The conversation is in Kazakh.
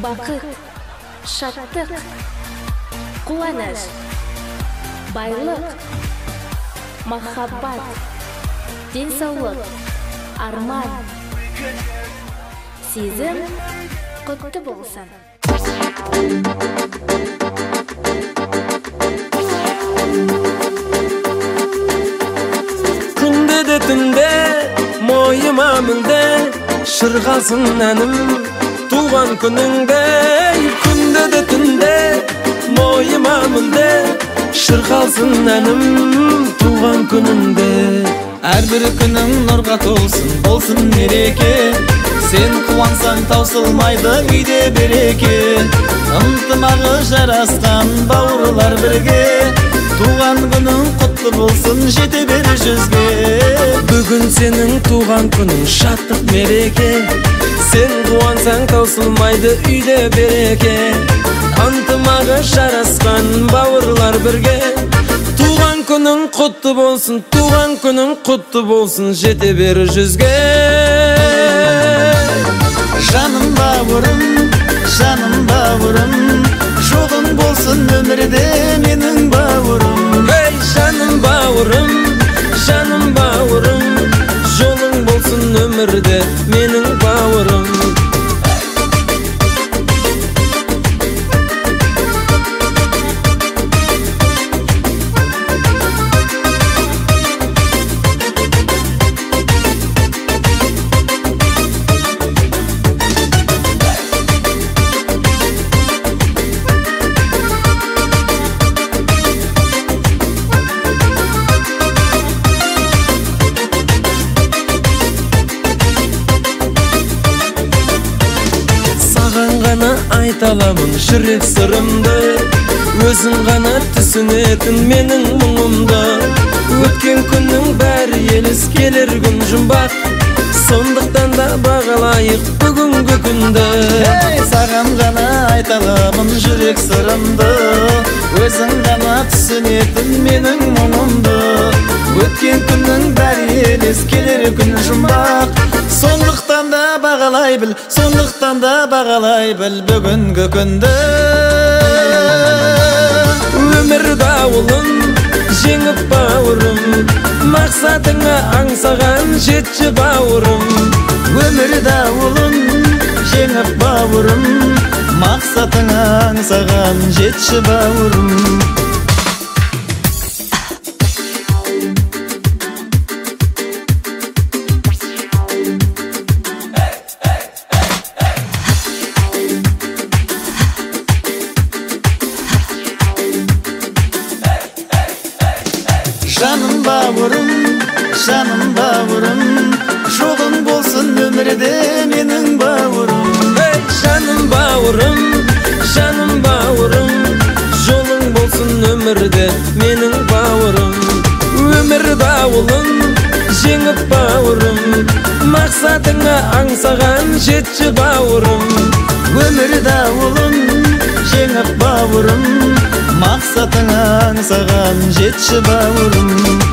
бақыт, шаттық, қуаныш, байлық, махаббат, денсаулық, арман, сезім құтты болсын. Күнде де түнде мойыма мүлде шырғасын әнім туған күніңде. Күнде де түнде мойыма мүлде шырғасын әнім туған күніңде. Әрбір күнің нұрға толсын, болсын мереке. Сен қуансаң таусылмайды үйде береке. Ынтымағы жарасқан бауырлар бірге. Туған күнің құтты болсын, жете бер жүзге. Бүгін сенің туған күнің шаттық мереке. Сен қуансаң таусылмайды үйде береке. Ынтымағы жарасқан бауырлар бірге. Туған күнің құтты болсын, туған күнің құтты болсын, жете бер жүзге. Жаным бауырым, жаным бауырым, жоғың болсын өмірде менің бауырым. Ей жаным бауырым, жаным бауырым, жолың болсын өмірде менің бауырым. Айталамын жүрек сырымды, өзің ғана түсінетін менің мұңымды. Өткен күннің бәрі елес, келер күн жұмбақ, сондықтан да бағалайық бүгінгі күнді. Саған ғана айталамын жүрек сырымды, өзің ғана түсінетін менің мұңымды. Өткен күннің бәрі елес, келер күн жұмбақ, сондықтан да бағалай біл, сондықтан да бағалай біл бүгінгі күнді. Өмір дауылын жеңіп бауырым, мақсатыңа аңсаған жетші бауырым. Өмір дауылын жеңіп бауырым, мақсатыңа аңсаған жетші бауырым. Жаным бауырым, жаным бауырым, жоғың болсын өмірде менің бауырым. Ей жаным бауырым, жаным бауырым, жолың болсын өмірде менің бауырым. Өмір дауылын жеңіп бауырым, мақсатыңа аңсаған жетші бауырым. Өмір дауылын жеңіп бауырым, мақсатыңа аңсаған жетші бауырым.